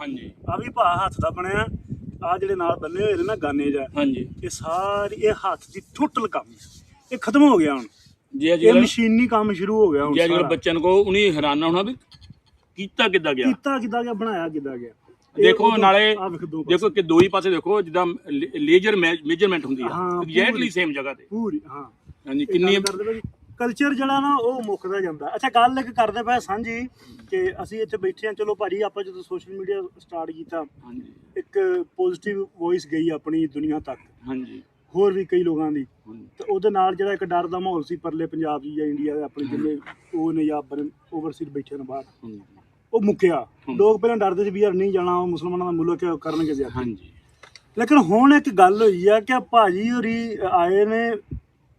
ਹਾਂਜੀ ਆ ਵੀ ਭਾ ਹੱਥ ਦਾ ਬਣਿਆ, ਆ ਜਿਹੜੇ ਨਾਲ ਬੰਨੇ ਹੋਏ ਨੇ ਨਾ ਗਾਨੇ ਜਾ, ਹਾਂਜੀ ਇਹ ਸਾਰੀ ਇਹ ਹੱਥ ਦੀ ਟੋਟਲ ਕੰਮ ਇਹ ਖਤਮ ਹੋ ਗਿਆ ਹੁਣ। ਜੇ ਅੱਜ ਇਹ ਮਸ਼ੀਨੀ ਕੰਮ ਸ਼ੁਰੂ ਹੋ ਗਿਆ ਹੁਣ। ਜੇ ਅੱਜ ਕੱਲ੍ਹ ਬੱਚਿਆਂ ਨੂੰ ਕਹੋ ਉਹਨੇ ਹੈਰਾਨ ਹੋਣਾ ਵੀ ਕੀਤਾ ਕਿੱਦਾਂ ਗਿਆ, ਕੀਤਾ ਕਿੱਦਾਂ ਗਿਆ, ਬਣਾਇਆ ਕਿੱਦਾਂ ਗਿਆ। ਦੇਖੋ ਨਾਲੇ ਆਹ ਵੇਖ ਦੋ ਦੇਖੋ ਕਿ ਦੋ ਹੀ ਪਾਸੇ ਦੇਖੋ ਜਿੱਦਾਂ ਲੇਜ਼ਰ ਮੇਜਰਮੈਂਟ ਹੁੰਦੀ ਆ ਹਾਂ, ਐਗਜ਼ੈਕਟਲੀ ਸੇਮ ਜਗ੍ਹਾ ਤੇ। ਪੂਰੀ ਹਾਂ ਹਾਂਜੀ ਕਿੰਨੀ ਕਲਚਰ ਜਿਹੜਾ ਨਾ ਉਹ ਮੁੱਕਦਾ ਜਾਂਦਾ। ਅੱਛਾ ਗੱਲ ਇੱਕ ਕਰਦੇ ਪਏ ਸਾਂਝੀ ਕਿ ਅਸੀਂ ਇੱਥੇ ਬੈਠੇ ਹਾਂ, ਚਲੋ ਭਾਜੀ ਆਪਾਂ ਜਦੋਂ ਸੋਸ਼ਲ ਮੀਡੀਆ ਸਟਾਰਟ ਕੀਤਾ ਹਾਂਜੀ ਇੱਕ ਪੋਜ਼ਿਟਿਵ ਵੌਇਸ ਗਈ ਆਪਣੀ ਦੁਨੀਆ ਤੱਕ, ਹਾਂਜੀ ਹੋਰ ਵੀ ਕਈ ਲੋਕਾਂ ਦੀ, ਹਾਂਜੀ ਤੇ ਉਹਦੇ ਨਾਲ ਜਿਹੜਾ ਇੱਕ ਡਰ ਦਾ ਮਾਹੌਲ ਸੀ ਪਰਲੇ ਪੰਜਾਬ 'ਚ ਜਾਂ ਇੰਡੀਆ ਦੇ ਆਪਣੇ ਜਿੰਨੇ ਉਹ ਨੇ ਜਾਂ ਓਵਰਸੀਜ਼ ਬੈਠੇ ਨੇ ਬਾਹਰ, ਹਾਂਜੀ ਉਹ ਮੁੱਕਿਆ। ਲੋਕ ਪਹਿਲਾਂ ਡਰਦੇ ਸੀ ਵੀ ਯਾਰ ਨਹੀਂ ਜਾਣਾ, ਉਹ ਮੁਸਲਮਾਨਾਂ ਦਾ ਮੁਲਕ ਹੈ, ਕਰਨਗੇ ਜ਼ਿਆਦਾ। ਹਾਂਜੀ ਲੇਕਿਨ ਹੁਣ ਇੱਕ ਗੱਲ ਹੋਈ ਆ ਕਿ ਭਾਜੀ ਹੋਰੀ ਆਏ ਨੇ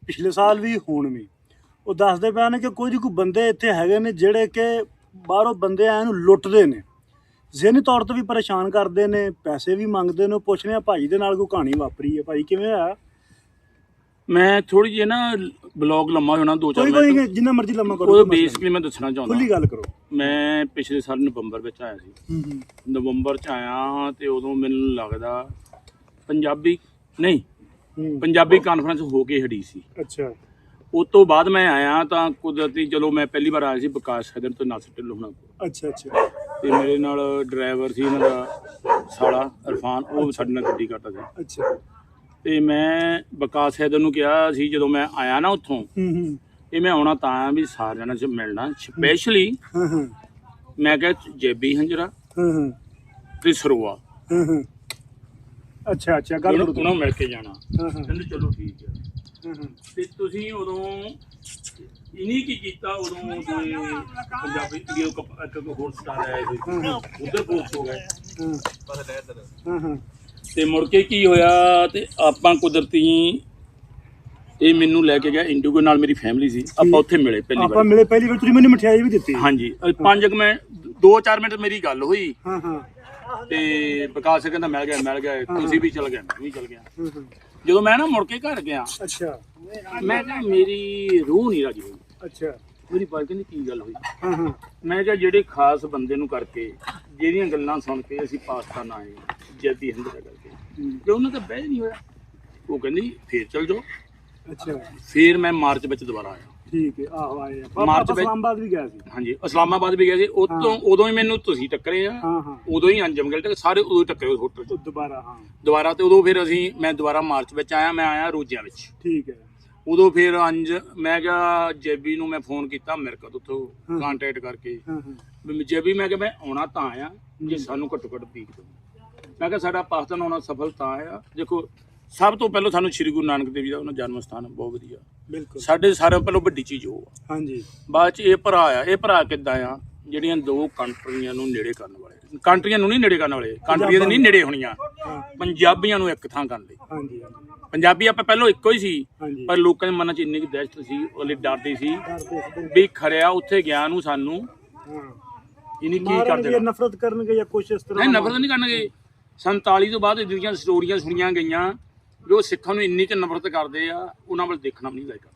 ਪਿਛਲੇ ਸਾਲ ਵੀ, ਹੁਣ ਵੀ ਉਹ ਦੱਸਦੇ ਪਏ ਨੇ ਕਿ ਕੁਝ ਕੁ ਬੰਦੇ ਇੱਥੇ ਹੈਗੇ ਨੇ ਜਿਹੜੇ ਕਿ ਬਾਹਰੋਂ ਬੰਦੇ ਆਏ ਨੂੰ ਲੁੱਟਦੇ ਨੇ, ਜ਼ਿਹਨੀ ਤੌਰ ਤੇ ਵੀ ਪਰੇਸ਼ਾਨ ਕਰਦੇ ਨੇ, ਪੈਸੇ ਵੀ ਮੰਗਦੇ ਨੇ। ਉਹ ਪੁੱਛਦੇ ਆ ਭਾਜੀ ਦੇ ਨਾਲ ਕੋਈ ਕਹਾਣੀ ਵਾਪਰੀ ਹੈ, ਭਾਜੀ ਕਿਵੇਂ ਹੋਇਆ? ਮੈਂ ਥੋੜੀ ਜਿਹੀ ਨਾ ਬਲੌਗ ਲੰਮਾ ਹੋਣਾ 2-4 ਕੋਈ ਮਿੰਟ, ਜਿੰਨਾ ਮਰਜ਼ੀ ਲੰਮਾ ਕਰੋ, ਉਹ ਬੇਸਿਕਲੀ ਮੈਂ ਦੱਸਣਾ ਚਾਹੁੰਦਾ। ਖੁੱਲੀ ਗੱਲ ਕਰੋ। ਮੈਂ ਪਿਛਲੇ ਸਾਲ ਨਵੰਬਰ ਵਿੱਚ ਆਇਆ ਸੀ, ਨਵੰਬਰ 'ਚ ਆਇਆ ਤੇ ਉਦੋਂ ਮੈਨੂੰ ਲੱਗਦਾ ਪੰਜਾਬੀ ਕਾਨਫਰੰਸ ਹੋ ਕੇ ਹਟੀ ਸੀ। ਅੱਛਾ। ਉਸ ਤੋਂ ਬਾਅਦ ਮੈਂ ਆਇਆ ਤਾਂ ਕੁਦਰਤੀ ਚਲੋ ਮੈਂ ਪਹਿਲੀ ਵਾਰ ਆਇਆ ਸੀ ਵਿਕਾਸ ਸਦਰ ਤੋਂ ਨਾਸਿਰ ਢਿੱਲੋਂ ਹੋਣਾ ਕੋਲ। ਅੱਛਾ ਅੱਛਾ। ਤੇ ਮੇਰੇ ਨਾਲ ਡਰਾਈਵਰ ਸੀ ਇਹਨਾਂ ਦਾ ਸਾਲਾ ਇਰਫਾਨ, ਉਹ ਸਾਡੇ ਨਾਲ ਗੱਡੀ ਕਰਦਾ ਸੀ। ਅੱਛਾ। ਤੇ ਮੈਂ ਵਿਕਾਸ ਸਦਰ ਨੂੰ ਕਿਹਾ ਸੀ ਜਦੋਂ ਮੈਂ ਆਇਆ ਨਾ ਉੱਥੋਂ, ਇਹ ਮੈਂ ਆਉਣਾ ਤਾਂ ਵੀ ਸਾਰਿਆਂ ਨਾਲ ਮਿਲਣਾ ਸਪੈਸ਼ਲੀ। ਮੈਂ ਕਿਹਾ ਜੇਬੀ ਹੰਜਰਾ ਤੇ ਸਰੋਆ, ਅੱਛਾ ਅੱਛਾ, ਗੱਲ ਕਰੋ, ਉਹਨਾਂ ਨੂੰ ਮਿਲ ਕੇ ਜਾਣਾ। ਕਹਿੰਦੇ ਚਲੋ ਠੀਕ ਹੈ। ਤੇ ਤੁਸੀਂ ਉਦੋਂ ਇਨੀ ਕੀ ਕੀਤਾ, ਉਦੋਂ ਪੰਜਾਬੀ ਇੱਕ ਹੋਰ ਸਟਾਰ ਆਇਆ ਸੀ, ਉਧਰ ਫੋਕਸ ਹੋ ਗਏ। ਤੇ ਮੁੜ ਕੇ ਕੀ ਹੋਇਆ, ਤੇ ਆਪਾਂ ਕੁਦਰਤੀ ਇਹ ਮੈਨੂੰ ਲੈ ਕੇ ਗਿਆ ਇੰਡੀਗੋ, ਨਾਲ ਮੇਰੀ ਫੈਮਿਲੀ ਸੀ। ਆਪਾਂ ਉੱਥੇ ਮਿਲੇ ਪਹਿਲੀ ਵਾਰ। ਆਪਾਂ ਮਿਲੇ ਪਹਿਲੀ ਵਾਰ, ਤੁਸੀਂ ਮੈਨੂੰ ਮਠਿਆਈ ਵੀ ਦਿੱਤੀ। ਹਾਂਜੀ 5 ਮਿੰਟ 2-4 ਮਿੰਟ ਮੇਰੀ ਗੱਲ ਹੋਈ। ਤੇ ਵਿਕਾਸ ਕਹਿੰਦਾ ਮਿਲ ਗਿਆ, ਤੁਸੀਂ ਵੀ ਚਲ ਗਏ, ਮੈਂ ਵੀ ਚਲ ਗਿਆ। ਜਦੋਂ ਮੈਂ ਨਾ ਮੁੜ ਕੇ ਘਰ ਗਿਆ, ਅੱਛਾ, ਮੈਂ ਕਿਹਾ ਮੇਰੀ ਰੂਹ ਨਹੀਂ ਰਾਜੀ ਹੋਈ। ਅੱਛਾ। ਮੇਰੀ ਬਾਈ ਕਹਿੰਦੀ ਕੀ ਗੱਲ ਹੋਈ? ਮੈਂ ਕਿਹਾ ਜਿਹੜੇ ਖਾਸ ਬੰਦੇ ਨੂੰ ਕਰਕੇ, ਜਿਹੜੀਆਂ ਗੱਲਾਂ ਸੁਣ ਕੇ ਅਸੀਂ ਪਾਕਿਸਤਾਨ ਆਏ ਜੈਦੀ ਹਿੰਦ ਦਾ ਕਰਕੇ, ਤੇ ਉਹਨਾਂ ਦਾ ਬਹਿ ਨਹੀਂ ਹੋਇਆ। ਉਹ ਕਹਿੰਦੀ ਫੇਰ ਚਲ ਜਾਓ। ਅੱਛਾ। ਫੇਰ ਮੈਂ ਮਾਰਚ ਵਿੱਚ ਦੁਬਾਰਾ ਆਇਆ। ਠੀਕ ਹੈ, ਆਹੋ ਆਏ ਮਾਰਚ ਵਿੱਚ ਇਸਲਾਮਾਬਾਦ ਵੀ ਗਿਆ ਸੀ। ਹਾਂਜੀ ਇਸਲਾਮਾਬਾਦ ਵੀ ਗਿਆ ਸੀ। ਉਦੋਂ ਹੀ ਮੈਨੂੰ ਤੁਸੀਂ ਟੱਕਰੇ ਆ, ਉਦੋਂ ਹੀ ਅੰਜਮ ਗਿਲ ਤੇ ਸਾਰੇ ਉਦੋਂ ਹੀ ਟੱਕਰੇ ਹੋਟਲ 'ਚ ਦੁਬਾਰਾ। ਤੇ ਉਦੋਂ ਫਿਰ ਮੈਂ ਦੁਬਾਰਾ ਮਾਰਚ ਵਿੱਚ ਆਇਆ, ਮੈਂ ਆਇਆ ਰੋਜ਼ਿਆਂ ਵਿੱਚ। ਠੀਕ ਹੈ। ਉਦੋਂ ਫਿਰ ਮੈਂ ਕਿਹਾ ਜੇਬੀ ਨੂੰ ਮੈਂ ਫੋਨ ਕੀਤਾ ਅਮਰੀਕਾ ਤੋਂ, ਉੱਥੋਂ ਕੰਟੈਕਟ ਕਰਕੇ ਵੀ ਜੇਬੀ, ਮੈਂ ਕਿਹਾ ਮੈਂ ਆਉਣਾ ਤਾਂ ਆਇਆ ਜੇ ਸਾਨੂੰ ਘੱਟੋ ਘੱਟ ਪੀਕ ਦਿਓ। ਮੈਂ ਕਿਹਾ ਸਾਡਾ ਪਾਕਿਸਤਾਨ ਆਉਣਾ ਸਫਲ ਤਾਂ ਆ, ਦੇਖੋ ਸਭ ਤੋਂ ਪਹਿਲਾਂ ਸਾਨੂੰ ਸ਼੍ਰੀ ਗੁਰੂ ਨਾਨਕ ਦੇਵ ਜੀ ਦਾ ਉਹਨਾਂ ਜਨਮ ਸਥਾਨ ਬਹੁਤ ਵਧੀਆ, ਬਿਲਕੁਲ ਸਾਡੇ ਸਾਰਿਆਂ ਪਹਿਲਾਂ ਵੱਡੀ ਚੀਜ਼ ਉਹ ਆ। ਹਾਂਜੀ। ਬਾਅਦ 'ਚ ਇਹ ਭਰਾ ਆ। ਇਹ ਭਰਾ ਕਿੱਦਾਂ ਆ, ਜਿਹੜੀਆਂ ਦੋ ਕੰਟਰੀਆਂ ਨੂੰ ਨੇੜੇ ਕਰਨ ਵਾਲੇ, ਕੰਟਰੀਆਂ ਨੂੰ ਨਹੀਂ ਨੇੜੇ ਕਰਨ ਵਾਲੇ, ਕੰਟਰੀਆਂ ਦੇ ਨਹੀਂ ਨੇੜੇ ਹੋਣੀਆਂ, ਪੰਜਾਬੀਆਂ ਨੂੰ ਇੱਕ ਥਾਂ ਕਰਨ ਲਈ। ਹਾਂਜੀ। ਪੰਜਾਬੀ ਆਪਾਂ ਪਹਿਲਾਂ ਇੱਕੋ ਹੀ ਸੀ, ਪਰ ਲੋਕਾਂ ਦੇ ਮਨਾਂ 'ਚ ਇੰਨੀ ਕੁ ਦਹਿਸ਼ਤ ਸੀ, ਉਹ ਡਰਦੇ ਸੀ ਵੀ ਖਰਿਆ ਉੱਥੇ ਗਿਆ ਨੂੰ ਸਾਨੂੰ ਇਹਨੀ ਕੀ ਕਰ ਦੇਣਾ, ਨਫ਼ਰਤ ਕਰਨਗੇ ਜਾਂ ਕੁਛ ਇਸ ਤਰ੍ਹਾਂ। ਨਹੀਂ ਨਫ਼ਰਤ ਨਹੀਂ ਕਰਨਗੇ। 47 ਤੋਂ ਬਾਅਦ ਜਿਹੜੀਆਂ ਸਟੋਰੀਆਂ ਸੁਣੀਆਂ ਗਈਆਂ ਵੀ ਉਹ ਸਿੱਖਾਂ ਨੂੰ ਇੰਨੀ ਕੁ ਨਫ਼ਰਤ ਕਰਦੇ ਆ, ਉਹਨਾਂ ਵੱਲ ਦੇਖਣਾ ਵੀ ਨਹੀਂ ਚਾਹੀਦਾ।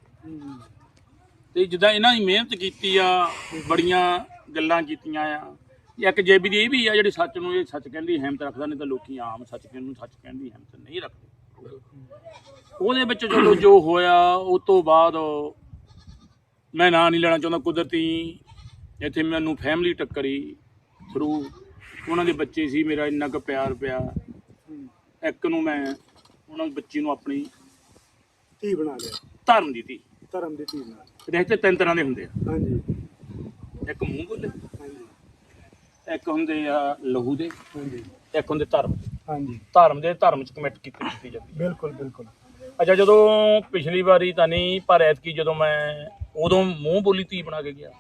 ਤੇ ਜਿੱਦਾਂ ਇਹਨਾਂ ਦੀ ਮਿਹਨਤ ਕੀਤੀ ਆ, ਬੜੀਆਂ ਗੱਲਾਂ ਕੀਤੀਆਂ ਆ। ਇੱਕ ਜੇਬੀ ਦੀ ਇਹ ਵੀ ਆ ਜਿਹੜੀ ਸੱਚ ਨੂੰ, ਇਹ ਸੱਚ ਕਹਿੰਦੀ ਹਿੰਮਤ ਰੱਖਦਾ, ਨਹੀਂ ਤਾਂ ਲੋਕੀ ਆਮ ਸੱਚ ਨੂੰ ਸੱਚ ਕਹਿੰਦੀ ਹਿੰਮਤ ਨਹੀਂ ਰੱਖਦੇ। ਉਹਦੇ ਵਿੱਚ ਜਦੋਂ ਜੋ ਹੋਇਆ ਉਸ ਤੋਂ ਬਾਅਦ ਮੈਂ ਨਾਂ ਨਹੀਂ ਲੈਣਾ ਚਾਹੁੰਦਾ, ਕੁਦਰਤੀ ਇੱਥੇ ਮੈਨੂੰ ਫੈਮਿਲੀ ਟੱਕਰੀ ਥਰੂ, ਉਹਨਾਂ ਦੇ ਬੱਚੇ ਸੀ, ਮੇਰਾ ਇੰਨਾ ਕੁ ਪਿਆਰ ਪਿਆ। ਇੱਕ ਨੂੰ ਮੈਂ ਉਹਨਾਂ ਬੱਚੀ ਨੂੰ ਆਪਣੀ ਧੀ ਬਣਾ ਲਿਆ, ਧਰਮ ਦੀ ਧੀ। ਧਰਮ ਦੀ ਧੀ ਬਣਾ। ਰਿਸ਼ਤੇ 3 ਤਰ੍ਹਾਂ ਦੇ ਹੁੰਦੇ ਆ। ਹਾਂਜੀ। ਇੱਕ ਮੂੰਹ ਬੋਲੇ, ਇੱਕ ਹੁੰਦੇ ਆ ਲਹੂ ਦੇ, ਇੱਕ ਹੁੰਦੇ ਧਰਮ। ਹਾਂਜੀ। ਧਰਮ 'ਚ ਕਮਿਟ ਕੀਤੀ ਜਾਂਦੀ। ਬਿਲਕੁਲ ਬਿਲਕੁਲ। ਅੱਛਾ, ਜਦੋਂ ਪਿਛਲੀ ਵਾਰੀ ਤਾਂ ਨਹੀਂ, ਪਰ ਐਤਕੀ ਜਦੋਂ ਮੈਂ ਉਦੋਂ ਮੂੰਹ ਬੋਲੀ ਧੀ ਬਣਾ ਕੇ ਗਿਆ,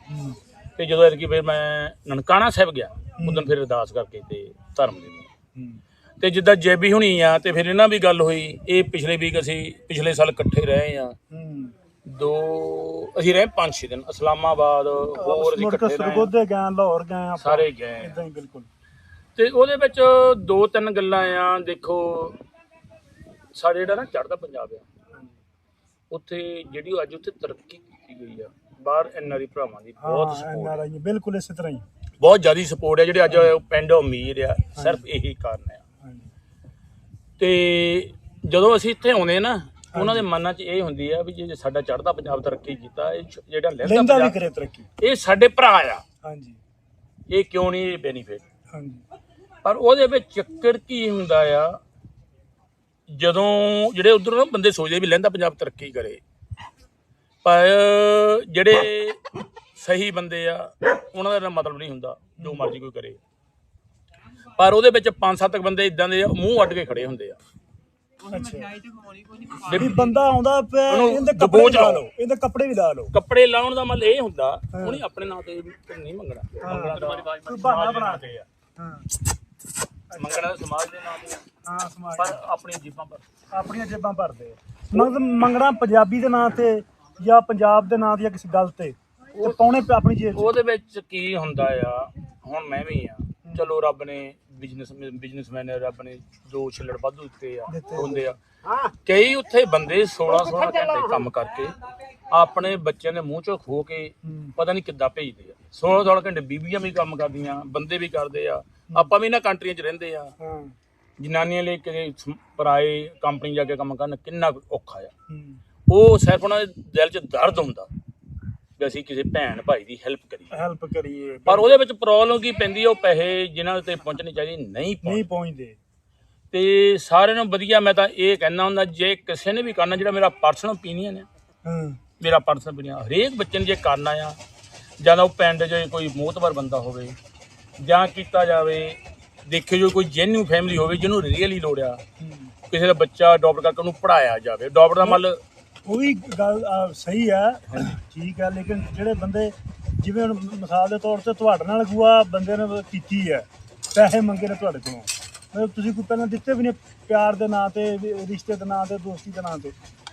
ਤੇ ਜਦੋਂ ਐਤਕੀ ਫਿਰ ਮੈਂ ਨਨਕਾਣਾ ਸਾਹਿਬ ਗਿਆ, ਉਦੋਂ ਫਿਰ ਅਰਦਾਸ ਕਰਕੇ ਤੇ ਧਰਮ ਦੇ ਮੂੰਹ। ਤੇ ਜਿੱਦਾਂ ਜੇਬੀ ਹੁਣੀ ਆ, ਤੇ ਫਿਰ ਇਹਨਾਂ ਵੀ ਗੱਲ ਹੋਈ। ਇਹ ਪਿਛਲੇ ਵੀਕ ਅਸੀਂ ਪਿਛਲੇ ਸਾਲ ਇਕੱਠੇ ਰਹੇ ਆ, ਅਸੀਂ ਰਹੇ 5-6 ਦਿਨ ਇਸਲਾਮਾਬਾਦ, ਹੋਰ ਅਸੀਂ ਇਕੱਠੇ ਰਹੇ, ਲਾਹੌਰ ਗਏ, ਸਾਰੇ ਗਏ ਇਦਾਂ ਹੀ। ਬਿਲਕੁਲ। ਤੇ ਉਹਦੇ ਵਿੱਚ 2-3 ਗੱਲਾਂ ਆ। ਦੇਖੋ ਸਾਡੇ ਜਿਹੜਾ ਨਾ ਚੜ੍ਹਦਾ ਪੰਜਾਬ ਆ, ਉੱਥੇ ਜਿਹੜੀ ਅੱਜ ਉੱਥੇ ਤਰੱਕੀ ਕੀਤੀ ਗਈ ਆ, ਬਾਹਰ NRI ਭਰਾਵਾਂ ਦੀ ਬਹੁਤ ਸਪੋਰਟ। ਬਿਲਕੁਲ ਇਸੇ ਤਰ੍ਹਾਂ ਹੀ ਬਹੁਤ ਜ਼ਿਆਦਾ ਸਪੋਰਟ ਹੈ ਜਿਹੜੇ ਅੱਜ ਪਿੰਡ ਅਮੀਰ ਆ, ਸਿਰਫ ਇਹੀ ਕਾਰਨ ਆ। ਤੇ ਜਦੋਂ ਅਸੀਂ ਇੱਥੇ ਆਉਂਦੇ ਨਾ, ਉਹਨਾਂ ਦੇ ਮਨਾਂ 'ਚ ਇਹ ਹੁੰਦੀ ਆ ਵੀ ਜੇ ਸਾਡਾ ਚੜ੍ਹਦਾ ਪੰਜਾਬ ਤਰੱਕੀ ਕੀਤਾ, ਇਹ ਜਿਹੜਾ ਲਹਿੰਦਾ ਵੀ ਕਰੇ ਤਰੱਕੀ, ਇਹ ਸਾਡੇ ਭਰਾ ਆ। ਹਾਂਜੀ, ਇਹ ਕਿਉਂ ਨਹੀਂ ਇਹ ਬੈਨੀਫਿਟ? ਹਾਂਜੀ। ਪਰ ਉਹਦੇ ਵਿੱਚ ਚੱਕਰ ਕੀ ਹੁੰਦਾ ਆ, ਜਦੋਂ ਜਿਹੜੇ ਉਧਰੋਂ ਬੰਦੇ ਸੋਚਦੇ ਵੀ ਲਹਿੰਦਾ ਪੰਜਾਬ ਤਰੱਕੀ ਕਰੇ, ਪਰ ਜਿਹੜੇ ਸਹੀ ਬੰਦੇ ਆ ਉਹਨਾਂ ਦਾ ਮਤਲਬ ਨਹੀਂ ਹੁੰਦਾ ਜੋ ਮਰਜ਼ੀ ਕੋਈ ਕਰੇ। ਪਰ ਉਹਦੇ ਵਿੱਚ 5-7 ਬੰਦੇ ਇਦਾਂ ਦੇ ਮੂੰਹ ਅੱਡ ਕੇ ਖੜੇ ਹੁੰਦੇ ਆ। ਵੀ ਬੰਦਾ ਆਉਂਦਾ ਪਿਆ, ਇਹਦੇ ਦਬੋਚ ਲਾ ਲਓ, ਇਹਦੇ ਕੱਪੜੇ ਵੀ ਲਾ ਲਓ। ਕੱਪੜੇ ਲਾਉਣ ਦਾ ਮਤਲਬ ਇਹ ਹੁੰਦਾ ਉਹਨੇ ਆਪਣੇ ਨਾਂ ਤੇ ਨਹੀਂ ਮੰਗਣਾ, ਕੋਈ ਬਹਾਨਾ ਬਣਾ ਤੇ ਆ, ਹਾਂ, ਮੰਗਣਾ ਸਮਾਜ ਦੇ ਨਾਂ ਤੇ ਆ, ਹਾਂ, ਸਮਾਜ ਪਰ ਆਪਣੀਆਂ ਜੀਬਾਂ ਪਰ ਆਪਣੀਆਂ ਜੇਬਾਂ ਭਰਦੇ ਮਤਲਬ ਮੰਗਣਾ ਪੰਜਾਬੀ ਦੇ ਨਾਂ ਤੇ ਜਾਂ ਪੰਜਾਬ ਦੇ ਨਾਂ ਦੀ ਜਾਂ ਕਿਸੇ ਗੱਲ ਤੇ ਪਾਉਣੇ ਆਪਣੀ ਜੇਬ। ਉਹਦੇ ਵਿੱਚ ਕੀ ਹੁੰਦਾ ਆ, ਹੁਣ ਮੈਂ ਵੀ ਆ, ਚਲੋ ਰੱਬ ਨੇ ਬਿਜ਼ਨਸਮੈਨ ਰੱਬ ਨੇ ਜੋ ਛਿੱਲੜ ਵਾਧੂ ਦਿੱਤੇ ਆ ਹੁੰਦੇ ਆ। ਕਈ ਉੱਥੇ ਬੰਦੇ 16 ਘੰਟੇ ਕੰਮ ਕਰਕੇ ਆਪਣੇ ਬੱਚਿਆਂ ਦੇ ਮੂੰਹ ਚੋਂ ਖੋ ਕੇ ਪਤਾ ਨਹੀਂ ਕਿੱਦਾਂ ਭੇਜਦੇ ਆ। 16 ਘੰਟੇ ਬੀਬੀਆਂ ਵੀ ਕੰਮ ਕਰਦੀਆਂ, ਬੰਦੇ ਵੀ ਕਰਦੇ ਆ। ਆਪਾਂ ਵੀ ਇਹਨਾਂ ਕੰਟਰੀਆਂ 'ਚ ਰਹਿੰਦੇ ਆ, ਜਨਾਨੀਆਂ ਲਈ ਕਿਤੇ ਪਰਾਏ ਕੰਪਨੀ ਜਾ ਕੇ ਕੰਮ ਕਰਨ ਕਿੰਨਾ ਔਖਾ ਆ। ਉਹ ਸਿਰਫ ਉਹਨਾਂ ਦੇ ਦਿਲ 'ਚ ਦਰਦ ਹੁੰਦਾ ਵੀ ਅਸੀਂ ਕਿਸੇ ਭੈਣ ਭਾਈ ਦੀ ਹੈਲਪ ਕਰੀਏ। ਪਰ ਉਹਦੇ ਵਿੱਚ ਪ੍ਰੋਬਲਮ ਕੀ ਪੈਂਦੀ ਆ, ਉਹ ਪੈਸੇ ਜਿਨ੍ਹਾਂ ਤੇ ਪਹੁੰਚਣੇ ਚਾਹੀਦੇ ਨਹੀਂ ਪਹੁੰਚਦੇ। ਤੇ ਸਾਰਿਆਂ ਨੂੰ ਵਧੀਆ ਮੈਂ ਤਾਂ ਇਹ ਕਹਿੰਦਾ ਹੁੰਦਾ, ਜੇ ਕਿਸੇ ਨੇ ਵੀ ਕਰਨਾ, ਜਿਹੜਾ ਮੇਰਾ ਪਰਸਨਲ ਓਪੀਨੀਅਨ ਆ, ਮੇਰਾ ਪਰਸਨਲ ਓਪੀਨੀਅਨ, ਹਰੇਕ ਬੱਚੇ ਨੇ ਜੇ ਕਰਨਾ ਆ, ਜਾਂ ਉਹ ਪਿੰਡ 'ਚ ਕੋਈ ਮੋਹਤਬਰ ਬੰਦਾ ਹੋਵੇ, ਜਾਂ ਕੀਤਾ ਜਾਵੇ, ਦੇਖਿਓ ਜੋ ਕੋਈ ਜੈਨੂਇਨ ਫੈਮਿਲੀ ਹੋਵੇ ਜਿਹਨੂੰ ਰੀਅਲੀ ਲੋੜ ਆ, ਕਿਸੇ ਦਾ ਬੱਚਾ ਅਡਾਪਟ ਕਰਕੇ ਉਹਨੂੰ ਪੜ੍ਹਾਇਆ ਜਾਵੇ। ਅਡਾਪਟ ਦਾ ਮਤਲਬ ਉਹ ਵੀ ਗੱਲ ਸਹੀ ਹੈ, ਠੀਕ ਹੈ, ਲੇਕਿਨ ਜਿਹੜੇ ਬੰਦੇ ਜਿਵੇਂ ਹੁਣ ਮਿਸਾਲ ਦੇ ਤੌਰ ਤੇ ਤੁਹਾਡੇ ਨਾਲ ਗੁਆ ਬੰਦੇ ਨੇ ਕੀਤੀ ਹੈ, ਪੈਸੇ ਮੰਗੇ ਨੇ ਤੁਹਾਡੇ ਕੋਲੋਂ, ਮਤਲਬ ਤੁਸੀਂ ਕੋਈ ਪਹਿਲਾਂ ਦਿੱਤੇ ਵੀ ਨਹੀਂ, ਪਿਆਰ ਦੇ ਨਾਂ ਤੇ, ਰਿਸ਼ਤੇ ਦੇ ਨਾਂ ਤੇ, ਦੋਸਤੀ ਦੇ ਨਾਂ ਤੇ,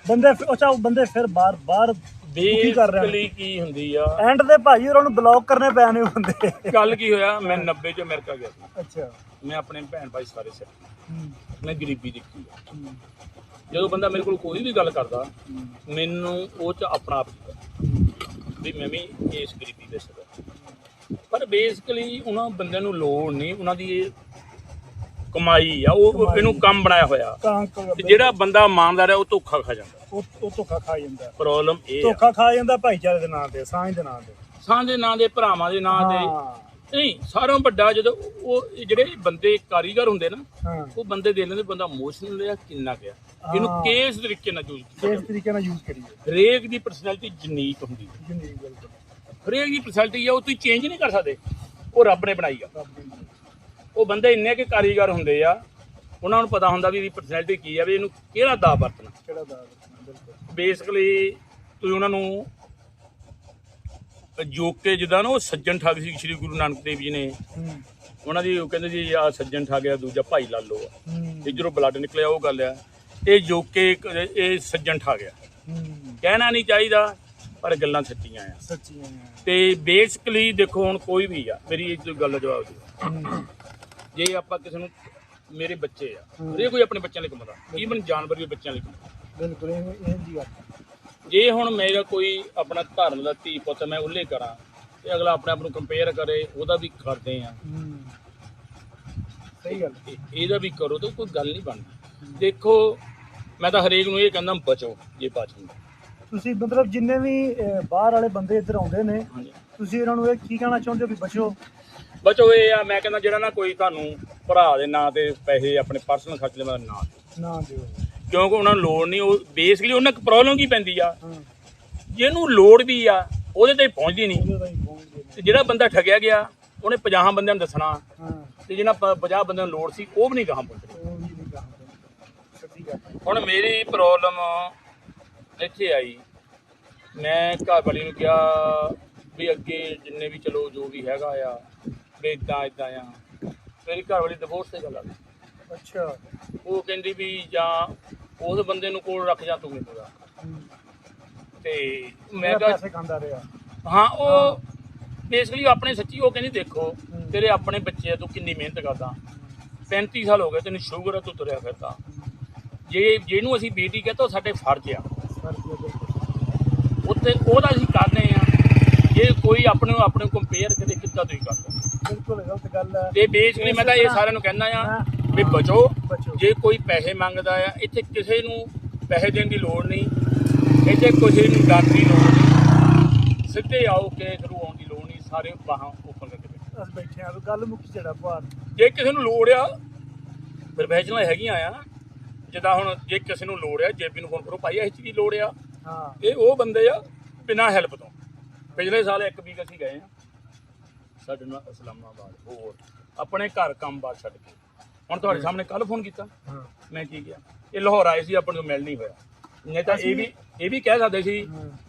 ਬੰਦੇ ਅੱਛਾ ਉਹ ਬੰਦੇ ਫਿਰ ਬਾਰ ਬੇਸਿਕਲੀ ਕੀ ਹੁੰਦੀ ਆ, ਐਂਡ ਤੇ ਭਾਜੀ ਉਹਨਾਂ ਨੂੰ ਬਲੌਕ ਕਰਨੇ ਪੈਣੇ ਬੰਦੇ। ਗੱਲ ਕੀ ਹੋਇਆ, ਮੈਂ 90 ਚ ਅਮਰੀਕਾ ਗਿਆ ਸੀ। ਅੱਛਾ। ਮੈਂ ਆਪਣੇ ਭੈਣ ਭਾਈ ਸਾਰੇ ਸਿੱਖ, ਮੈਂ ਗਰੀਬੀ ਦੇਖੀ ਆ। ਜਦੋਂ ਬੰਦਾ ਮੇਰੇ ਕੋਲ ਕੋਈ ਵੀ ਗੱਲ ਕਰਦਾ, ਮੈਨੂੰ ਉਹ ਚ ਆਪਣਾ ਆਪ ਵੀ ਮੈਂ ਵੀ ਇਸ ਗਰੀਬੀ ਦੇ ਸਕਦਾ। ਪਰ ਬੇਸਿਕਲੀ ਉਹਨਾਂ ਬੰਦਿਆਂ ਨੂੰ ਲੋੜ ਨਹੀਂ, ਉਹਨਾਂ ਦੀ ਇਹ ਕਮਾਈ ਆ, ਉਹ ਇਹਨੂੰ ਕੰਮ ਬਣਾਇਆ ਹੋਇਆ। ਤੇ ਜਿਹੜਾ ਬੰਦਾ ਇਮਾਨਦਾਰ ਹੈ ਉਹ ਧੋਖਾ ਖਾ ਜਾਂਦਾ, ਉਹ ਧੋਖਾ ਖਾ ਜਾਂਦਾ। ਪ੍ਰੋਬਲਮ ਇਹ ਧੋਖਾ ਖਾ ਜਾਂਦਾ ਭਾਈਚਾਰੇ ਦੇ ਨਾਂ ਤੇ, ਸਾਂਝ ਦੇ ਨਾਂ ਤੇ, ਸਾਂਝ ਦੇ ਨਾਂ ਦੇ, ਭਰਾਵਾਂ ਦੇ ਨਾਂ ਤੇ। ਨਹੀਂ, ਸਾਰਿਆਂ ਵੱਡਾ ਜਦੋਂ ਉਹ ਜਿਹੜੇ ਬੰਦੇ ਕਾਰੀਗਰ ਹੁੰਦੇ ਨਾ, ਉਹ ਬੰਦੇ ਦੇ ਲੈਂਦੇ, ਬੰਦਾ ਇਮੋਸ਼ਨਲ ਆ ਕਿੰਨਾ ਗਿਆ, ਇਹਨੂੰ ਕਿਸ ਤਰੀਕੇ ਨਾਲ ਯੂਜ਼ ਕਰੀਏ। ਹਰੇਕ ਦੀ ਪਰਸਨੈਲਿਟੀ ਯੂਨੀਕ ਹੁੰਦੀ ਹੈ, ਹਰੇਕ ਦੀ ਪਰਸਨੈਲਿਟੀ ਆ, ਉਹ ਤੁਸੀਂ ਚੇਂਜ ਨਹੀਂ ਕਰ ਸਕਦੇ, ਉਹ ਰੱਬ ਨੇ ਬਣਾਈ ਆ। ਉਹ ਬੰਦੇ ਇੰਨੇ ਕਿ ਕਾਰੀਗਰ ਹੁੰਦੇ ਆ, ਉਹਨਾਂ ਨੂੰ ਪਤਾ ਹੁੰਦਾ ਵੀ ਇਹਦੀ ਪਰਸਨੈਲਿਟੀ ਕੀ ਆ, ਵੀ ਇਹਨੂੰ ਕਿਹੜਾ ਦਾ ਵਰਤਣਾ। ਬੇਸਿਕਲੀ ਤੁਸੀਂ ਉਹਨਾਂ ਨੂੰ ਜੋਕ ਕੇ, ਜਿੱਦਾਂ ਨਾ ਉਹ ਸੱਜਣ ਠੱਗ ਸੀ ਸ਼੍ਰੀ ਗੁਰੂ ਨਾਨਕ ਦੇਵ ਜੀ ਨੇ, ਉਹਨਾਂ ਦੀ ਉਹ ਕਹਿੰਦੇ ਜੀ ਆਹ ਸੱਜਣ ਠੱਗ ਆ, ਦੂਜਾ ਭਾਈ ਲਾਲੋ ਆ, ਇੱਧਰੋਂ ਬਲੱਡ ਨਿਕਲਿਆ, ਉਹ ਗੱਲ ਆ। ਇਹ ਜੋਕ ਕੇ ਇਹ ਸੱਜਣ ਠੱਗ ਆ, ਕਹਿਣਾ ਨਹੀਂ ਚਾਹੀਦਾ ਪਰ ਗੱਲਾਂ ਸੱਚੀਆਂ ਆ। ਤੇ ਬੇਸਿਕਲੀ ਦੇਖੋ ਹੁਣ ਕੋਈ ਵੀ ਆ, ਮੇਰੀ ਇੱਕ ਗੱਲ ਦਾ ਜਵਾਬ ਦਿਓ, ਜੇ ਆਪਾਂ ਕਿਸੇ ਨੂੰ, ਮੇਰੇ ਬੱਚੇ ਆ, ਹਰੇਕ ਕੋਈ ਆਪਣੇ ਬੱਚਿਆਂ ਲਈ ਕਮਾਉਂਦਾ, ਈਵਨ ਜਾਨਵਰ ਵੀ ਬੱਚਿਆਂ ਲਈ ਕਮਾਉਂਦਾ। ਬਿਲਕੁਲ ਇਹ ਜੀ ਗੱਲ। ਜੇ ਹੁਣ ਮੇਰਾ ਕੋਈ ਆਪਣਾ ਧਰਮ ਦਾ ਧੀ ਪੁੱਤ ਮੈਂ ਉੱਲੇ ਕਰਾਂ, ਤੇ ਅਗਲਾ ਆਪਣੇ ਆਪ ਨੂੰ ਕੰਪੇਅਰ ਕਰੇ, ਉਹਦਾ ਵੀ ਕਰਦੇ ਆ। ਸਹੀ ਗੱਲ। ਇਹਦਾ ਵੀ ਕਰੋ ਤਾਂ ਕੋਈ ਗੱਲ ਨਹੀਂ ਬਣਦੀ। ਦੇਖੋ ਮੈਂ ਤਾਂ ਹਰੇਕ ਨੂੰ ਇਹ ਕਹਿੰਦਾ, ਬਚੋ ਜੇ ਬਚ ਹੁੰਦਾ। ਤੁਸੀਂ ਮਤਲਬ ਜਿੰਨੇ ਵੀ ਬਾਹਰ ਵਾਲੇ ਬੰਦੇ ਇੱਧਰ ਆਉਂਦੇ ਨੇ, ਤੁਸੀਂ ਇਹਨਾਂ ਨੂੰ ਇਹ ਕੀ ਕਹਿਣਾ ਚਾਹੁੰਦੇ ਹੋ ਵੀ ਬਚੋ? ਇਹ ਆ, ਮੈਂ ਕਹਿੰਦਾ ਜਿਹੜਾ ਨਾ ਕੋਈ ਤੁਹਾਨੂੰ ਭਰਾ ਦੇ ਨਾਂ ਤੇ ਪੈਸੇ ਆਪਣੇ ਪਰਸਨਲ ਖਰਚ ਦੇ ਨਾ ਦਿਓ, ਕਿਉਂਕਿ ਉਹਨਾਂ ਨੂੰ ਲੋੜ ਨਹੀਂ। ਉਹ ਬੇਸਿਕਲੀ ਉਹਨਾਂ ਇੱਕ ਪ੍ਰੋਬਲਮ ਕੀ ਪੈਂਦੀ ਆ, ਜਿਹਨੂੰ ਲੋੜ ਵੀ ਆ ਉਹਦੇ ਤੇ ਪਹੁੰਚਦੀ ਨਹੀਂ। ਤੇ ਜਿਹੜਾ ਬੰਦਾ ਠੱਗਿਆ ਗਿਆ, ਉਹਨੇ 50 ਬੰਦਿਆਂ ਨੂੰ ਦੱਸਣਾ, ਤੇ ਜਿਹਨਾਂ 50 ਬੰਦਿਆਂ ਨੂੰ ਲੋੜ ਸੀ ਉਹ ਵੀ ਨਹੀਂ ਗਾਹਾਂ ਪਹੁੰਚਣੀ। ਹੁਣ ਮੇਰੀ ਪ੍ਰੋਬਲਮ ਇੱਥੇ ਆਈ, ਮੈਂ ਘਰ ਵਾਲੀ ਨੂੰ ਕਿਹਾ ਵੀ ਅੱਗੇ ਜਿੰਨੇ ਵੀ ਚਲੋ ਜੋ ਵੀ ਹੈਗਾ ਆ, ਵੀ ਇੱਦਾਂ ਆ। ਮੇਰੀ ਘਰ ਵਾਲੀ ਡਿਵੋਰਸ ਤੇ ਗੱਲ ਆ ਗਈ। ਅੱਛਾ। ਉਹ ਕਹਿੰਦੀ ਵੀ ਜਾਂ ਉਸ ਬੰਦੇ ਨੂੰ ਕੋਲ ਰੱਖ, ਜਾਂ ਤੂੰ ਮੈਨੂੰ ਰੱਖ। ਤੇ ਮੈਂ ਕਿਹਾ ਪੈਸੇ ਖਾਂਦਾ ਰਿਹਾ। ਹਾਂ, ਉਹ ਬੇਸਿਕਲੀ ਆਪਣੇ ਸੱਚੀ ਉਹ ਕਹਿੰਦੀ ਦੇਖੋ ਤੇਰੇ ਆਪਣੇ ਬੱਚੇ ਆ, ਤੂੰ ਕਿੰਨੀ ਮਿਹਨਤ ਕਰਦਾ, 35 ਸਾਲ ਹੋ ਗਏ ਤੈਨੂੰ ਸ਼ੂਗਰ ਆ, ਤੂੰ ਤੁਰਿਆ ਫਿਰਦਾ। ਜਿਹਨੂੰ ਅਸੀਂ ਬੇਟੀ ਕਹਿੰਦਾ ਉਹ ਸਾਡੇ ਫਰਜ਼ ਆ, ਉੱਥੇ ਉਹਦਾ ਅਸੀਂ ਕਰਦੇ ਆ। ਜੇ ਕੋਈ ਆਪਣੇ ਕੰਪੇਅਰ ਕਰੇ, ਕਿੱਦਾਂ ਤੁਸੀਂ ਕਰਦੇ? ਬਿਲਕੁਲ ਗਲਤ ਗੱਲ ਹੈ। ਤੇ ਬੇਸਿਕਲੀ ਮੈਂ ਤਾਂ ਇਹ ਸਾਰਿਆਂ ਨੂੰ ਕਹਿੰਦਾ ਆ ਵੀ ਬਚੋ। ਜੇ ਕੋਈ ਪੈਸੇ ਮੰਗਦਾ ਆ, ਇੱਥੇ ਕਿਸੇ ਨੂੰ ਪੈਸੇ ਦੇਣ ਦੀ ਲੋੜ ਨਹੀਂ, ਇੱਥੇ ਕਿਸੇ ਨੂੰ ਡਰਨ ਦੀ ਲੋੜ ਨਹੀਂ, ਸਿੱਧੇ ਆਓ, ਕਿਸੇ ਥਰੂ ਆਉਣ ਦੀ ਲੋੜ ਨਹੀਂ, ਸਾਰੇ ਬਾਹਾਂ ਓਪਨ ਕਰਕੇ ਬੈਠੇ। ਅਸੀਂ ਬੈਠੇ ਆ, ਗੱਲ ਮੁੱਕੀ ਜਿਹੜਾ ਭਾਰ। ਜੇ ਕਿਸੇ ਨੂੰ ਲੋੜ ਆ, ਪ੍ਰੋਫੈਸ਼ਨਲ ਹੈਗੀਆਂ ਆ, ਜਿੱਦਾਂ ਹੁਣ ਜੇ ਕਿਸੇ ਨੂੰ ਲੋੜ ਆ, ਜੇਬੀ ਨੂੰ ਫੋਨ ਕਰੋ, ਭਾਈ ਇਹ ਚੀਜ਼ ਦੀ ਲੋੜ ਆ। ਹਾਂ, ਇਹ ਉਹ ਬੰਦੇ ਆ ਬਿਨਾਂ ਹੈਲਪ ਤੋਂ। ਪਿਛਲੇ ਸਾਲ ਇੱਕ ਵੀਕ ਅਸੀਂ ਗਏ ਆ ਸਾਡੇ ਨਾਲ ਇਸਲਾਮਾਬਾਦ, ਹੋਰ ਆਪਣੇ ਘਰ ਕੰਮ ਬਾਤ ਛੱਡ ਕੇ। ਹੁਣ ਤੁਹਾਡੇ ਸਾਹਮਣੇ ਕੱਲ ਫੋਨ ਕੀਤਾ, ਮੈਂ ਕੀ ਕਿਹਾ, ਇਹ ਲਾਹੌਰ ਆਏ ਸੀ, ਆਪਾਂ ਨੂੰ ਮਿਲ ਨਹੀਂ ਹੋਇਆ। ਨਹੀਂ ਤਾਂ ਇਹ ਵੀ ਕਹਿ ਸਕਦੇ ਸੀ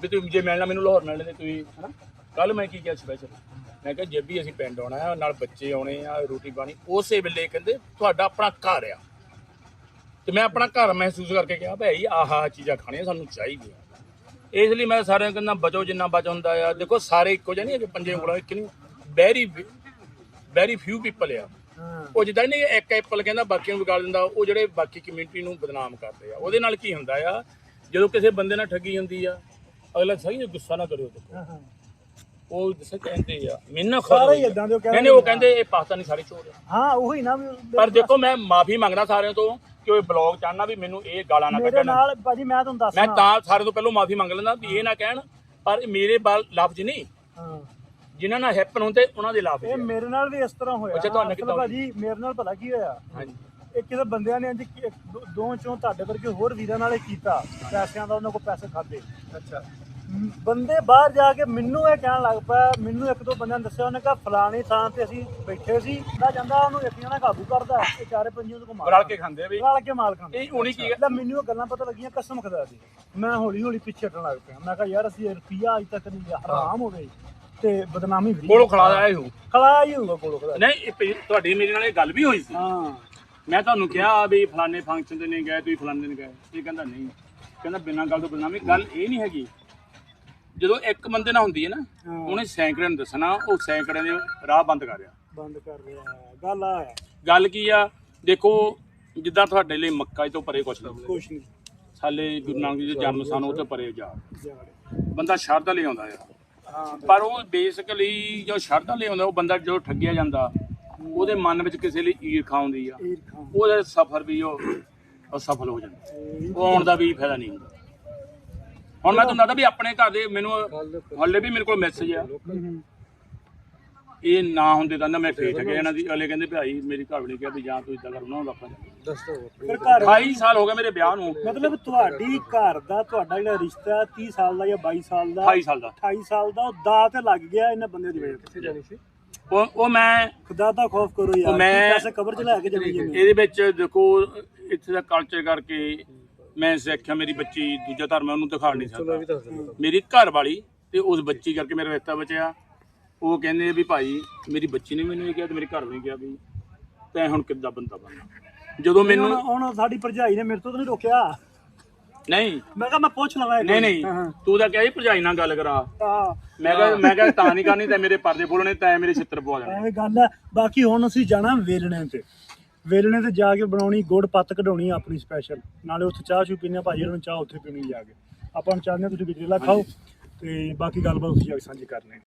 ਵੀ ਤੁਸੀਂ ਜੇ ਮਿਲਣਾ ਮੈਨੂੰ ਲਾਹੌਰ ਮਿਲ ਲੈਂਦੇ ਤੁਸੀਂ, ਹਨਾ। ਕੱਲ ਮੈਂ ਕੀ ਕਿਹਾ ਸਪੈਸ਼ਲ, ਮੈਂ ਕਿਹਾ ਜੇ ਵੀ ਅਸੀਂ ਪਿੰਡ ਆਉਣਾ ਆ, ਨਾਲ ਬੱਚੇ ਆਉਣੇ ਆ, ਰੋਟੀ ਪਾਣੀ। ਉਸੇ ਵੇਲੇ ਕਹਿੰਦੇ ਤੁਹਾਡਾ ਆਪਣਾ ਘਰ ਆ, ਤੇ ਮੈਂ ਆਪਣਾ ਘਰ ਮਹਿਸੂਸ ਕਰਕੇ ਕਿਹਾ ਭਾਈ ਆਹ ਚੀਜ਼ਾਂ ਖਾਣੀਆਂ ਸਾਨੂੰ ਚਾਹੀਦੀਆਂ। ਇਸ ਲਈ ਮੈਂ ਸਾਰਿਆਂ ਨੂੰ ਕਹਿੰਦਾ ਬਚੋ ਜਿੰਨਾ ਬਚ ਹੁੰਦਾ ਆ। ਦੇਖੋ ਸਾਰੇ ਇੱਕੋ ਜਿਹੇ ਨਹੀਂ, ਪੰਜੇ ਉਂਗਲਾਂ ਇੱਕ ਨਹੀਂ, ਵੈਰੀ ਫਿਊ ਪੀਪਲ ਆ। ਉਹ ਜਿੱਦਾਂ ਨਹੀਂ ਇੱਕ ਐਪਲ ਕਹਿੰਦਾ ਬਾਕੀਆਂ ਨੂੰ ਵਿਗਾੜ ਦਿੰਦਾ, ਉਹ ਜਿਹੜੇ ਬਾਕੀ ਕਮਿਊਨਿਟੀ ਨੂੰ ਬਦਨਾਮ ਕਰਦੇ ਆ। ਉਹਦੇ ਨਾਲ ਕੀ ਹੁੰਦਾ ਆ, ਜਦੋਂ ਕਿਸੇ ਬੰਦੇ ਨਾਲ ਠੱਗੀ ਹੁੰਦੀ ਆ, ਅਗਲਾ ਸਹੀ ਗੁੱਸਾ ਨਾ ਕਰਿਓ। ਦੇਖੋ ਉਹ ਦੱਸ ਕਹਿੰਦੇ ਆ ਮੈਨੂੰ ਸਾਰੇ ਇਦਾਂ ਦੇ ਕਹਿੰਦੇ, ਉਹ ਕਹਿੰਦੇ ਇਹ ਪਾਕਿਸਤਾਨੀ ਸਾਰੇ ਚੋਰ ਆ। ਹਾਂ ਉਹੀ ਨਾ। ਪਰ ਦੇਖੋ ਮੈਂ ਮਾਫੀ ਮੰਗਦਾ ਸਾਰਿਆਂ ਤੋਂ ਕਿ ਉਹ ਬਲੌਗ ਚਾਹਨਾ ਵੀ ਮੈਨੂੰ ਇਹ ਗਾਲਾਂ ਨਾ ਮੇਰੇ ਕੱਢਣ। ਨਾਲ ਭਾਜੀ ਮੈਂ ਤੁਹਾਨੂੰ ਦੱਸਣਾ, ਮੈਂ ਤਾਂ ਸਾਰਿਆਂ ਤੋਂ ਪਹਿਲਾਂ ਮਾਫੀ ਮੰਗ ਲੈਂਦਾ ਵੀ ਇਹ ਨਾ ਕਹਿਣ, ਪਰ ਮੇਰੇ ਲਫ਼ਜ਼ ਨਹੀਂ, ਜਿਨ੍ਹਾਂ ਨਾਲ ਹੈਪਨ ਹੁੰਦੇ ਉਹਨਾਂ ਦੇ ਲਫ਼ਜ਼। ਇਹ ਮੇਰੇ ਨਾਲ ਵੀ ਇਸ ਤਰ੍ਹਾਂ ਹੋਇਆ। ਅੱਛਾ, ਤੁਹਾਨੂੰ ਕਿੱਦਾਂ ਭਾਜੀ ਮੇਰੇ ਨਾਲ ਪਤਾ ਕੀ ਹੋਇਆ, ਹਾਂਜੀ, ਇਹ ਕਿਸੇ ਬੰਦਿਆਂ ਨੇ ਦੋ ਚੋਂ ਤੁਹਾਡੇ ਵਰਗੇ ਹੋਰ ਵੀਰਾਂ ਨਾਲ ਕੀਤਾ, ਪੈਸਿਆਂ ਦਾ ਉਹਨਾਂ ਕੋਲ ਪੈਸੇ ਖਾਦੇ। ਅੱਛਾ, ਬੰਦੇ ਬਾਹਰ ਜਾ ਕੇ ਮੈਨੂੰ ਇਹ ਕਹਿਣ ਲੱਗ ਪਿਆ, ਮੈਨੂੰ ਇੱਕ ਦੋ ਬੰਦਿਆਂ ਨੇ ਦੱਸਿਆ, ਉਹਨੇ ਕਿਹਾ ਫਲਾਣੀ ਥਾਂ ਤੇ ਅਸੀਂ ਬੈਠੇ ਸੀ, ਦਾ ਜਾਂਦਾ ਉਹਨੂੰ ਇੱਕ ਜਣਾ ਕਾਬੂ ਕਰਦਾ, ਇਹ ਚਾਰੇ ਪੰਜੀਆਂ ਤੋਂ ਮਾਰ ਰਲ ਕੇ ਖਾਂਦੇ ਆ ਵੀ, ਰਲ ਕੇ ਮਾਲ ਖਾਂਦੇ। ਇਹ ਉਹਨੀ ਕੀ ਤਾਂ ਮੈਨੂੰ ਉਹ ਗੱਲਾਂ ਪਤਾ ਲੱਗੀਆਂ, ਕਸਮ ਖੁਦਾ ਦੀ। ਮੈਂ ਹੌਲੀ ਹੌਲੀ ਪਿੱਛੇ ਹਟਣ ਲੱਗ ਪਿਆ। ਮੈਂ ਕਿਹਾ ਯਾਰ ਅਸੀਂ ਰੁਪਈਆ ਅੱਜ ਤੱਕ ਨਹੀਂ ਹਰਾਮ ਹੋ ਗਈ ਤੇ ਬਦਨਾਮੀ ਕੋਲੋਂ ਖਲਾਇਆ ਹੀ ਖਲਾਇਆ ਹੀ ਹੋਊਗਾ ਕੋਲੋਂ ਖਲਾਇਆ। ਨਹੀਂ, ਤੁਹਾਡੀ ਮੇਰੇ ਨਾਲ ਇਹ ਗੱਲ ਵੀ ਹੋਈ ਸੀ। ਹਾਂ, ਮੈਂ ਤੁਹਾਨੂੰ ਕਿਹਾ ਵੀ ਫਲਾਣੇ ਫੰਕਸ਼ਨ ਤੇ ਨਹੀਂ ਗਏ ਤੁਸੀਂ, ਫਲਾਣੇ ਨੇ ਗਏ। ਇਹ ਕਹਿੰਦਾ ਨਹੀਂ, ਕਹਿੰਦਾ ਬਿਨਾਂ ਗੱਲ ਤੋਂ ਬਦਨਾਮੀ। ਗੱਲ ਇਹ ਨਹੀਂ ਹੈਗੀ, ਜਦੋਂ ਇੱਕ ਬੰਦੇ ਨਾਲ ਹੁੰਦੀ ਹੈ ਨਾ, ਉਹਨੇ ਸੈਂਕੜਿਆਂ ਨੂੰ ਦੱਸਣਾ, ਉਹ ਸੈਂਕੜਿਆਂ ਦੇ ਰਾਹ ਬੰਦ ਕਰ ਰਿਹਾ। ਗੱਲ ਆ ਗੱਲ ਕੀ ਆ, ਦੇਖੋ ਜਿੱਦਾਂ ਤੁਹਾਡੇ ਲਈ ਮੱਕਾ ਤੋਂ ਪਰੇ ਕੁਛ ਨਹੀਂ, ਸਾਲੇ ਗੁਰੂ ਨਾਨਕ ਜੀ ਦੇ ਜਨਮ ਸਥਾਨ ਉਹ ਤੋਂ ਪਰੇ ਜਾ ਬੰਦਾ ਸ਼ਰਧਾ ਲਈ ਆਉਂਦਾ ਆ। ਪਰ ਉਹ ਬੇਸਿਕਲੀ ਜੋ ਸ਼ਰਧਾ ਲਈ ਆਉਂਦਾ, ਉਹ ਬੰਦਾ ਜਦੋਂ ਠੱਗਿਆ ਜਾਂਦਾ, ਉਹਦੇ ਮਨ ਵਿੱਚ ਕਿਸੇ ਲਈ ਈਰਖਾ ਆਉਂਦੀ ਆ, ਉਹਦਾ ਸਫ਼ਰ ਵੀ ਉਹ ਸਫਲ ਹੋ ਜਾਂਦਾ, ਉਹ ਆਉਣ ਦਾ ਵੀ ਫਾਇਦਾ ਨਹੀਂ ਹੁੰਦਾ। ਹੁਣ ਮੈਂ ਤੁਹਾਨੂੰ ਦੱਸਦਾ ਵੀ ਆਪਣੇ ਘਰ ਦੇ ਮੈਨੂੰ ਹਾਲੇ ਵੀ ਮੇਰੇ ਕੋਲ ਮੈਸੇਜ ਆ, ਇਹ ਨਾ ਹੁੰਦੇ ਤਾਂ ਮੈਂ ਫੇਰ ਠੱਗਿਆ ਇਹਨਾਂ ਦੀ। ਅਗਲੇ ਕਹਿੰਦੇ ਭਾਈ ਮੇਰੀ ਘਰ ਵਾਲੀ ਕਿਹਾ ਵੀ ਜਾਂ ਤੂੰ ਇਦਾਂ ਕਰ, ਉਹਨਾਂ ਨੂੰ ਆਪਾਂ ਦੱਸੋ। 28 ਸਾਲ ਹੋ ਗਏ ਮੇਰੇ ਵਿਆਹ ਨੂੰ। ਮਤਲਬ ਤੁਹਾਡੀ ਘਰ ਦਾ ਤੁਹਾਡਾ ਜਿਹੜਾ ਰਿਸ਼ਤਾ 30 ਸਾਲ ਦਾ ਜਾਂ 22 ਸਾਲ ਦਾ, 28 ਸਾਲ ਦਾ, 28 ਸਾਲ ਦਾ, ਉਹ ਦਾ ਤੇ ਲੱਗ ਗਿਆ ਇਹਨਾਂ ਬੰਦੇ ਦੀ ਵੇਟ। ਕਿੱਥੇ ਜਾਣੀ ਸੀ ਉਹ ਮੈਂ ਖੁਦਾ ਦਾ ਖੌਫ ਕਰੋ ਯਾਰ, ਪੈਸੇ ਕਬਰ ਚ ਲੈ ਕੇ ਚਲੀ ਜਾਂਦੇ। ਇਹਦੇ ਵਿੱਚ ਦੇਖੋ ਇੱਥੇ ਦਾ ਕਲਚਰ ਕਰਕੇ ਮੈਂ ਸਿੱਖਿਆ, ਮੇਰੀ ਬੱਚੀ ਦੂਜਾ ਧਰਮ ਉਹਨੂੰ ਦਿਖਾ ਨਹੀਂ ਸਕਦਾ। ਮੇਰੀ ਘਰ ਵਾਲੀ ਤੇ ਉਸ ਬੱਚੀ ਕਰਕੇ ਮੇਰਾ ਰਿਸ਼ਤਾ ਬਚਿਆ। ਉਹ ਕਹਿੰਦੇ ਵੀ ਭਾਈ ਮੇਰੀ ਬੱਚੀ ਨੇ ਮੈਨੂੰ ਇਹ ਕਿਹਾ ਤੇ ਮੇਰੇ ਘਰ ਵਾਲੇ ਨੇ ਕਿਹਾ ਵੀ ਤੈਂ ਹੁਣ ਕਿੱਦਾਂ ਬੰਦਾ ਬਣਨਾ। ਜਦੋਂ ਮੈਨੂੰ ਹੁਣ ਸਾਡੀ ਭਰਜਾਈ ਨੇ ਮੇਰੇ ਤੋਂ ਤਾਂ ਨਹੀਂ ਰੋਕਿਆ। ਨਹੀਂ, ਮੈਂ ਕਿਹਾ ਮੈਂ ਪੁੱਛ ਲਵਾਂ। ਨਹੀਂ ਤੂੰ ਤਾਂ ਕਿਹਾ ਸੀ ਭਰਜਾਈ ਨਾਲ ਗੱਲ ਕਰਾ। ਮੈਂ ਕਿਹਾ ਤਾਂ ਨਹੀਂ ਕਰਨੀ, ਤਾਂ ਮੇਰੇ ਪਰਦੇ ਬੋਲਣੇ, ਤਾਂ ਮੇਰੇ ਛਿੱਤਰ ਪਵਾ ਜਾਣੇ। ਐਵੇਂ ਗੱਲ ਹੈ। ਬਾਕੀ ਹੁਣ ਅਸੀਂ ਜਾਣਾ ਵੇਲਣੇ ਤੇ, ਵੇਲਣੇ ਤੇ ਜਾ ਕੇ ਬਣਾਉਣੀ ਗੁੜ ਪੱਤ ਕਢਾਉਣੀ ਆਪਣੀ ਸਪੈਸ਼ਲ, ਨਾਲੇ ਉੱਥੇ ਚਾਹ ਚੂ ਪੀਣੇ, ਭਾਜੀ ਨੂੰ ਚਾਹ ਉੱਥੇ ਪੀਣੀ ਜਾ ਕੇ। ਆਪਾਂ ਨੂੰ ਚਾਹੁੰਦੇ ਤੁਸੀਂ ਗਜਰੇਲਾ ਖਾਓ ਤੇ ਬਾਕੀ ਗੱਲਬਾਤ ਤੁਸੀਂ ਜਾ ਕੇ ਸਾਂਝੀ ਕਰਨੀ।